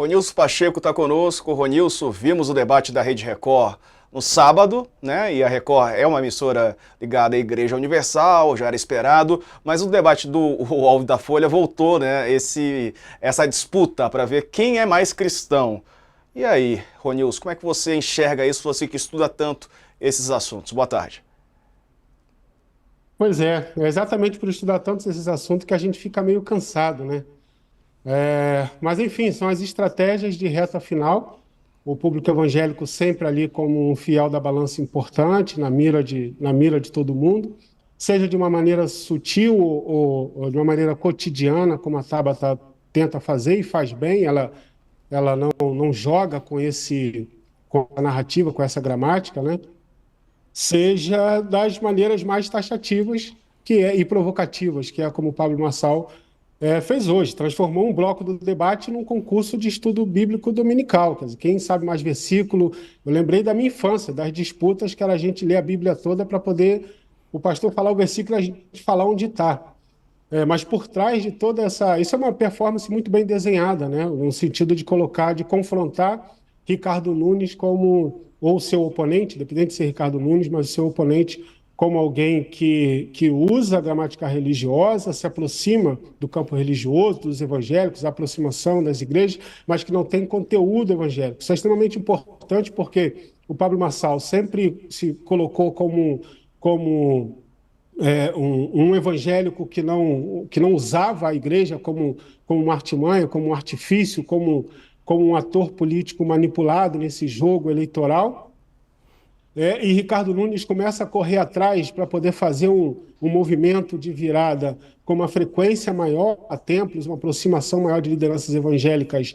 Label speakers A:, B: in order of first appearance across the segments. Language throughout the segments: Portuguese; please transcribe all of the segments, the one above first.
A: Ronilson Pacheco está conosco. Ronilson, vimos o debate da Rede Record no sábado, né? E a Record é uma emissora ligada à Igreja Universal, já era esperado, mas o debate do Alvo da Folha voltou, né? Essa disputa para ver quem é mais cristão. E aí, Ronilson, como é que você enxerga isso, você que estuda tanto esses assuntos? Boa tarde.
B: Pois é exatamente por estudar tantos esses assuntos que a gente fica meio cansado, né? Mas, enfim, são as estratégias de reta final. O público evangélico sempre ali como um fiel da balança importante, na mira de todo mundo, seja de uma maneira sutil ou de uma maneira cotidiana, como a Tabata tenta fazer e faz bem. Ela não joga com a narrativa, com essa gramática, né? Seja das maneiras mais taxativas e provocativas, que é como o Pablo Marçal fez hoje, transformou um bloco do debate num concurso de estudo bíblico dominical. Quer dizer, quem sabe mais versículo? Eu lembrei da minha infância, das disputas que era a gente ler a Bíblia toda para poder o pastor falar o versículo e a gente falar onde está. Mas por trás de toda essa. Isso é uma performance muito bem desenhada, né? No sentido de colocar, de confrontar Ricardo Nunes como, ou seu oponente, independente de ser Ricardo Nunes, mas o seu oponente como alguém que usa a gramática religiosa, se aproxima do campo religioso, dos evangélicos, a aproximação das igrejas, mas que não tem conteúdo evangélico. Isso é extremamente importante porque o Pablo Marçal sempre se colocou como um evangélico que não usava a igreja como uma artimanha, como um artifício, como um ator político manipulado nesse jogo eleitoral. E Ricardo Nunes começa a correr atrás para poder fazer um movimento de virada com uma frequência maior a templos, uma aproximação maior de lideranças evangélicas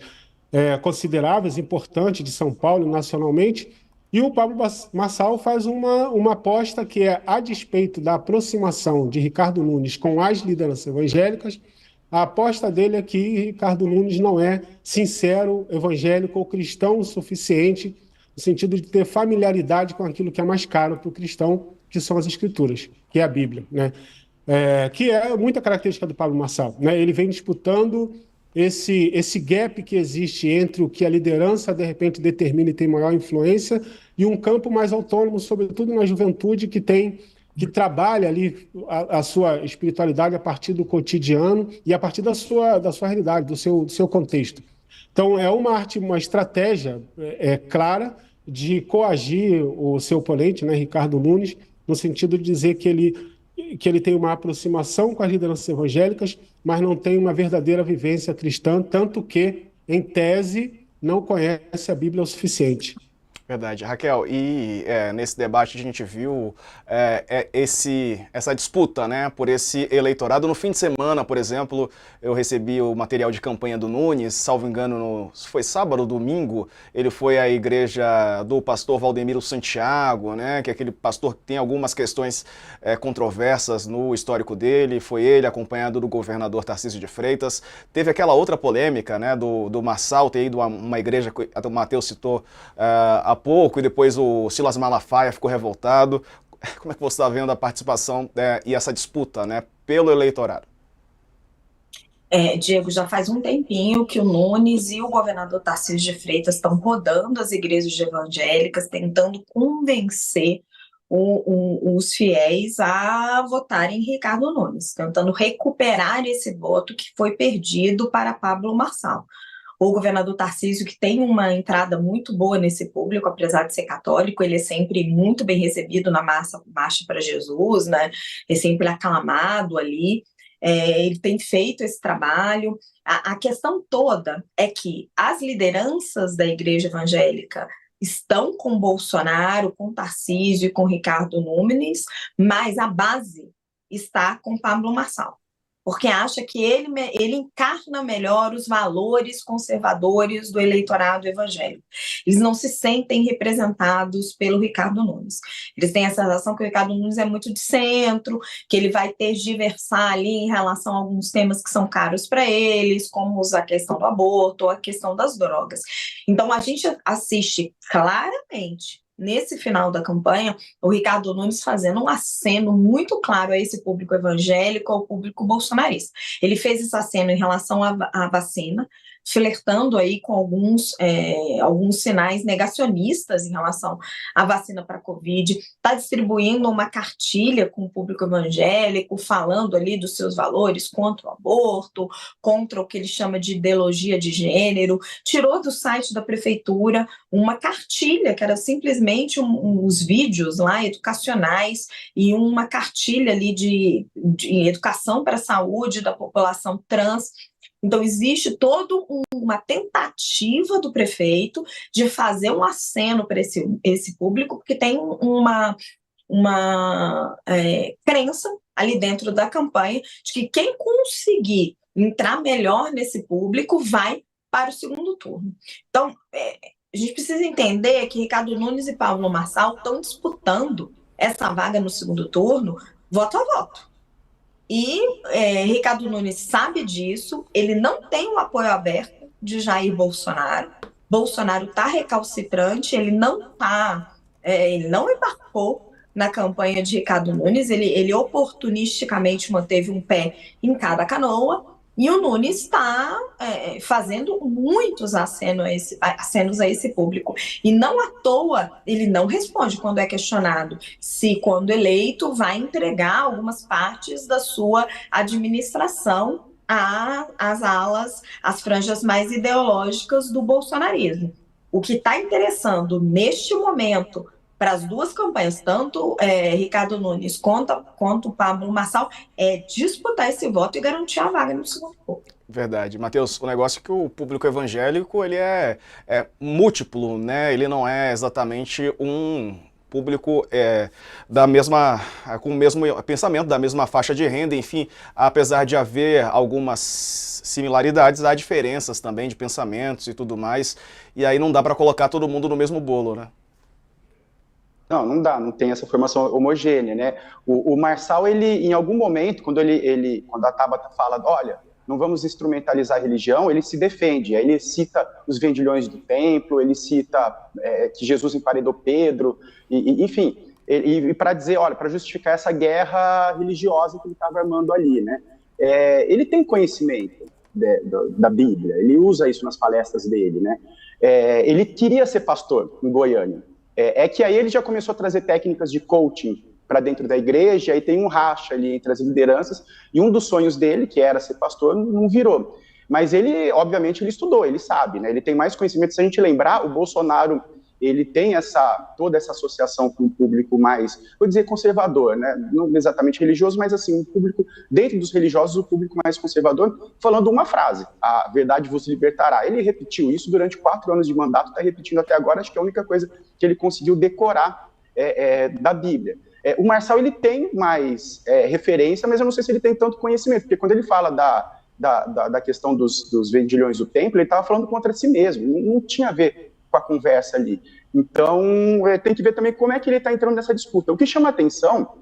B: consideráveis, importantes de São Paulo nacionalmente. E o Pablo Marçal faz uma aposta que é, a despeito da aproximação de Ricardo Nunes com as lideranças evangélicas, a aposta dele é que Ricardo Nunes não é sincero, evangélico ou cristão o suficiente, no sentido de ter familiaridade com aquilo que é mais caro para o cristão, que são as escrituras, que é a Bíblia, né? Que é muita característica do Pablo Marçal, né? Ele vem disputando esse gap que existe entre o que a liderança, de repente, determina e tem maior influência, e um campo mais autônomo, sobretudo na juventude, que trabalha ali a sua espiritualidade a partir do cotidiano e a partir da sua realidade, do seu contexto. Então, é uma estratégia clara de coagir o seu oponente, né, Ricardo Nunes, no sentido de dizer que ele tem uma aproximação com as lideranças evangélicas, mas não tem uma verdadeira vivência cristã, tanto que, em tese, não conhece a Bíblia o suficiente.
A: Verdade, Raquel, e nesse debate a gente viu essa disputa, né, por esse eleitorado. No fim de semana, por exemplo, eu recebi o material de campanha do Nunes, salvo engano, foi sábado ou domingo, ele foi à igreja do pastor Valdemiro Santiago, né, que é aquele pastor que tem algumas questões controversas no histórico dele, foi ele acompanhado do governador Tarcísio de Freitas. Teve aquela outra polêmica, né, do Marçal ter ido a uma igreja que o Matheus citou há pouco, e depois o Silas Malafaia ficou revoltado. Como é que você está vendo a participação e essa disputa, né, pelo eleitorado?
C: Diego, já faz um tempinho que o Nunes e o governador Tarcísio de Freitas estão rodando as igrejas evangélicas, tentando convencer os fiéis a votarem em Ricardo Nunes, tentando recuperar esse voto que foi perdido para Pablo Marçal. O governador Tarcísio, que tem uma entrada muito boa nesse público, apesar de ser católico, ele é sempre muito bem recebido na Marcha para Jesus, né? É sempre aclamado ali. Ele tem feito esse trabalho. A questão toda é que as lideranças da igreja evangélica estão com Bolsonaro, com Tarcísio e com Ricardo Nunes, mas a base está com Pablo Marçal, porque acha que ele encarna melhor os valores conservadores do eleitorado evangélico. Eles não se sentem representados pelo Ricardo Nunes. Eles têm a sensação que o Ricardo Nunes é muito de centro, que ele vai tergiversar ali em relação a alguns temas que são caros para eles, como a questão do aborto ou a questão das drogas. Então, a gente assiste claramente nesse final da campanha, o Ricardo Nunes fazendo um aceno muito claro a esse público evangélico, ao público bolsonarista. Ele fez esse aceno em relação à vacina, flertando aí com alguns sinais negacionistas em relação à vacina para a Covid, está distribuindo uma cartilha com o público evangélico, falando ali dos seus valores contra o aborto, contra o que ele chama de ideologia de gênero, tirou do site da prefeitura uma cartilha que era simplesmente uns vídeos lá educacionais e uma cartilha ali de educação para a saúde da população trans. Então, existe toda uma tentativa do prefeito de fazer um aceno para esse público, porque tem uma crença ali dentro da campanha de que quem conseguir entrar melhor nesse público vai para o segundo turno. Então, a gente precisa entender que Ricardo Nunes e Pablo Marçal estão disputando essa vaga no segundo turno voto a voto. E Ricardo Nunes sabe disso, ele não tem o apoio aberto de Jair Bolsonaro. Bolsonaro está recalcitrante, ele não embarcou na campanha de Ricardo Nunes, ele oportunisticamente manteve um pé em cada canoa, e o Nunes está fazendo muitos acenos a esse público. E não à toa ele não responde quando é questionado se, quando eleito, vai entregar algumas partes da sua administração às alas, às franjas mais ideológicas do bolsonarismo. O que está interessando neste momento para as duas campanhas, tanto Ricardo Nunes quanto Pablo Marçal, é disputar esse voto e garantir a vaga no segundo turno.
A: Verdade. Matheus, o negócio é que o público evangélico ele é múltiplo, né? Ele não é exatamente um público com o mesmo pensamento, da mesma faixa de renda, enfim, apesar de haver algumas similaridades, há diferenças também de pensamentos e tudo mais, e aí não dá para colocar todo mundo no mesmo bolo, né?
D: Não dá, não tem essa formação homogênea, né? O Marçal, ele, em algum momento, quando a Tabata fala, olha, não vamos instrumentalizar a religião, ele se defende, aí ele cita os vendilhões do templo, ele cita que Jesus emparedou Pedro, enfim, para dizer, olha, para justificar essa guerra religiosa que ele estava armando ali, né? Ele tem conhecimento da Bíblia, ele usa isso nas palestras dele, né? Ele queria ser pastor em Goiânia. Que aí ele já começou a trazer técnicas de coaching para dentro da igreja, aí tem um racha ali entre as lideranças, e um dos sonhos dele, que era ser pastor, não virou. Mas ele, obviamente, ele estudou, ele sabe, né? Ele tem mais conhecimento. Se a gente lembrar, o Bolsonaro, ele tem toda essa associação com o público mais, vou dizer, conservador, né? Não exatamente religioso, mas assim, o público, dentro dos religiosos, o público mais conservador, falando uma frase, a verdade vos libertará. Ele repetiu isso durante 4 anos de mandato, está repetindo até agora, acho que é a única coisa que ele conseguiu decorar da Bíblia. O Marçal, ele tem mais referência, mas eu não sei se ele tem tanto conhecimento, porque quando ele fala da questão dos vendilhões do templo, ele estava falando contra si mesmo, não tinha a ver com a conversa ali. Então, tem que ver também como é que ele está entrando nessa disputa. O que chama atenção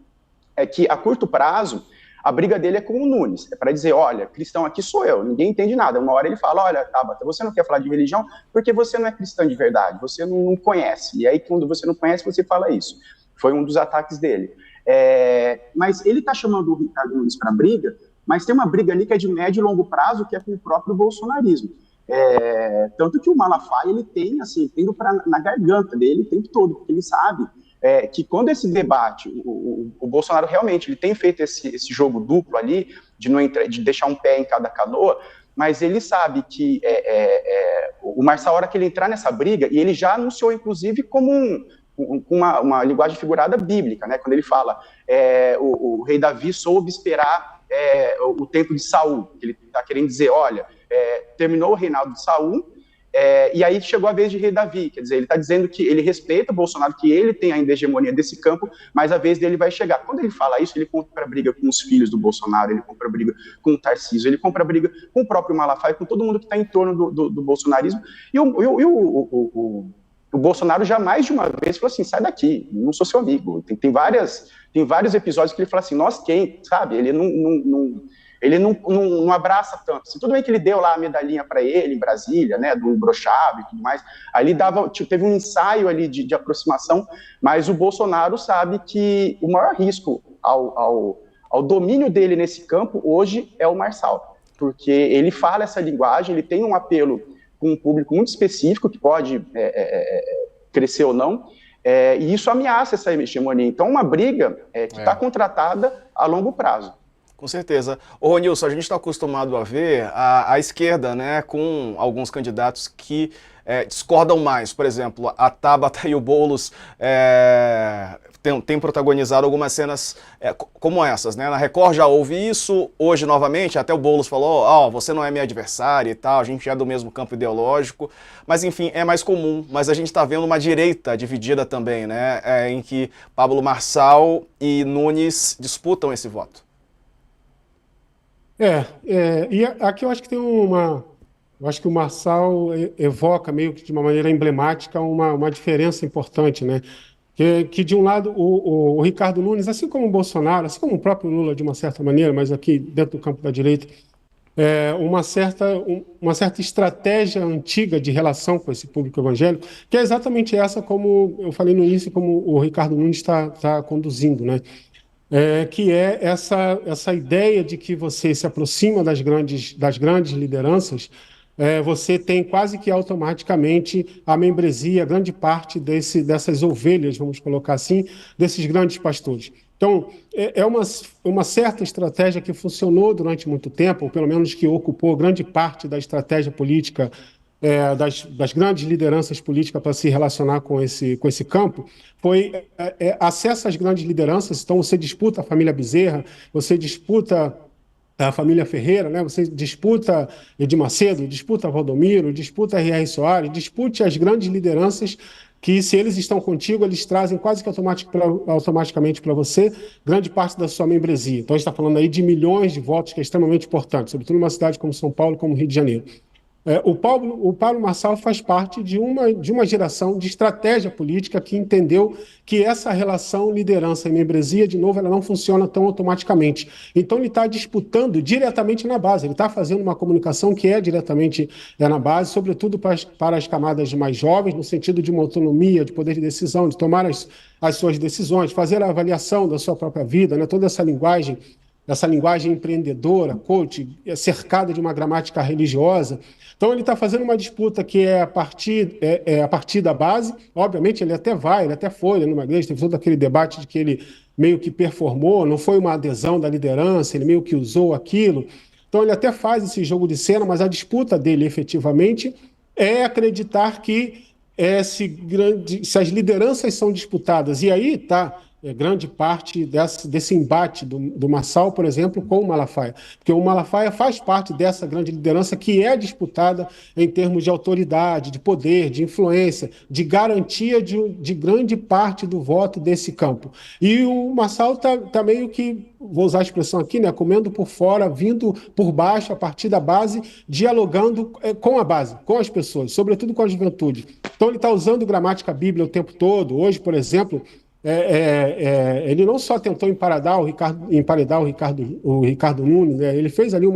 D: é que, a curto prazo, a briga dele é com o Nunes, para dizer, olha, cristão aqui sou eu, ninguém entende nada. Uma hora ele fala, olha, Tabata, você não quer falar de religião porque você não é cristã de verdade, você não conhece. E aí, quando você não conhece, você fala isso. Foi um dos ataques dele. Mas ele está chamando o Ricardo Nunes para briga, mas tem uma briga ali que é de médio e longo prazo, que é com o próprio bolsonarismo. Tanto que o Malafaia, ele tem, assim, tendo na garganta dele o tempo todo, porque ele sabe que quando esse debate, o Bolsonaro realmente ele tem feito esse jogo duplo ali, de deixar um pé em cada canoa, mas ele sabe que o Marçal, a hora que ele entrar nessa briga, e ele já anunciou, inclusive, como uma linguagem figurada bíblica, né? Quando ele fala, o rei Davi soube esperar o tempo de Saul, ele está querendo dizer, olha, terminou o reinado de Saul, e aí chegou a vez de rei Davi, quer dizer, ele está dizendo que ele respeita o Bolsonaro, que ele tem ainda a hegemonia desse campo, mas a vez dele vai chegar. Quando ele fala isso, ele compra briga com os filhos do Bolsonaro, ele compra briga com o Tarcísio, ele compra briga com o próprio Malafaia, com todo mundo que está em torno do bolsonarismo, e o Bolsonaro já mais de uma vez falou assim, sai daqui, não sou seu amigo. Tem vários episódios que ele fala assim, nós quem, sabe? Ele não abraça tanto. Assim, tudo bem que ele deu lá a medalhinha para ele em Brasília, né, do brochado e tudo mais, aí teve um ensaio ali de aproximação, mas o Bolsonaro sabe que o maior risco ao domínio dele nesse campo hoje é o Marçal. porque ele fala essa linguagem, ele tem um apelo com um público muito específico, que pode crescer ou não, e isso ameaça essa hegemonia. Então, uma briga que está contratada a longo prazo.
A: Com certeza. Ô, Nilson, a gente está acostumado a ver a esquerda, né, com alguns candidatos que discordam mais. Por exemplo, a Tabata e o Boulos têm protagonizado algumas cenas como essas, né? Na Record já houve isso, hoje novamente, até o Boulos falou, você não é meu adversário e tal, a gente é do mesmo campo ideológico, mas enfim, é mais comum. Mas a gente está vendo uma direita dividida também, né? Em que Pablo Marçal e Nunes disputam esse voto.
B: E aqui eu acho que tem eu acho que o Marçal evoca meio que de uma maneira emblemática uma diferença importante, né? Que de um lado o Ricardo Nunes, assim como o Bolsonaro, assim como o próprio Lula de uma certa maneira, mas aqui dentro do campo da direita, uma certa estratégia antiga de relação com esse público evangélico, que é exatamente essa, como eu falei no início, como o Ricardo Nunes está conduzindo, né? Que é essa ideia de que você se aproxima das grandes lideranças, você tem quase que automaticamente a membresia, grande parte dessas ovelhas, vamos colocar assim, desses grandes pastores. Então, uma certa estratégia que funcionou durante muito tempo, ou pelo menos que ocupou grande parte da estratégia política das grandes lideranças políticas para se relacionar com esse campo, foi acesso às grandes lideranças. Então, você disputa a família Bezerra, você disputa a família Ferreira, né? Você disputa Edir Macedo, disputa Valdomiro, disputa R.R. Soares, dispute as grandes lideranças que, se eles estão contigo, eles trazem quase que automaticamente para você grande parte da sua membresia. Então, a gente está falando aí de milhões de votos, que é extremamente importante, sobretudo numa cidade como São Paulo, como Rio de Janeiro. O Pablo Marçal faz parte de uma geração de estratégia política que entendeu que essa relação liderança e membresia, de novo, ela não funciona tão automaticamente. Então, ele está disputando diretamente na base, ele está fazendo uma comunicação que diretamente na base, sobretudo para as camadas mais jovens, no sentido de uma autonomia, de poder de decisão, de tomar as suas decisões, fazer a avaliação da sua própria vida, né? Toda essa linguagem empreendedora, coach, cercada de uma gramática religiosa. Então, ele está fazendo uma disputa que a partir da base. Obviamente, ele até foi numa igreja, teve todo aquele debate de que ele meio que performou, não foi uma adesão da liderança, ele meio que usou aquilo. Então, ele até faz esse jogo de cena, mas a disputa dele, efetivamente, é acreditar que se as lideranças são disputadas, e aí está grande parte desse embate do Marçal, por exemplo, com o Malafaia. Porque o Malafaia faz parte dessa grande liderança que é disputada em termos de autoridade, de poder, de influência, de garantia de grande parte do voto desse campo. E o Marçal está meio que, vou usar a expressão aqui, né, comendo por fora, vindo por baixo, a partir da base, dialogando com a base, com as pessoas, sobretudo com a juventude. Então, ele está usando gramática bíblica o tempo todo. Hoje, por exemplo, ele não só tentou emparedar o Ricardo Nunes, né? Ele fez ali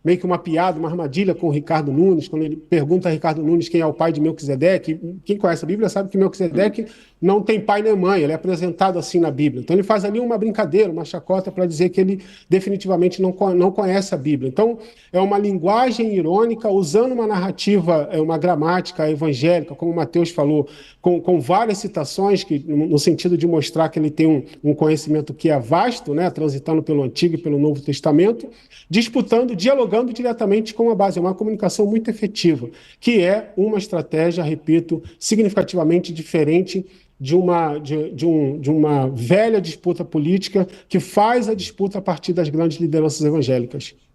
B: meio que uma piada, uma armadilha com o Ricardo Nunes, quando ele pergunta a Ricardo Nunes quem é o pai de Melquisedeque. Quem conhece a Bíblia sabe que Melquisedeque não tem pai nem mãe, ele é apresentado assim na Bíblia. Então ele faz ali uma brincadeira, uma chacota para dizer que ele definitivamente não conhece a Bíblia. Então é uma linguagem irônica, usando uma narrativa, uma gramática evangélica, como o Mateus falou, com várias citações, no sentido de mostrar que ele tem um conhecimento que é vasto, né, transitando pelo Antigo e pelo Novo Testamento, dialogando diretamente com a base. É uma comunicação muito efetiva, que é uma estratégia, repito, significativamente diferente de uma velha disputa política que faz a disputa a partir das grandes lideranças evangélicas.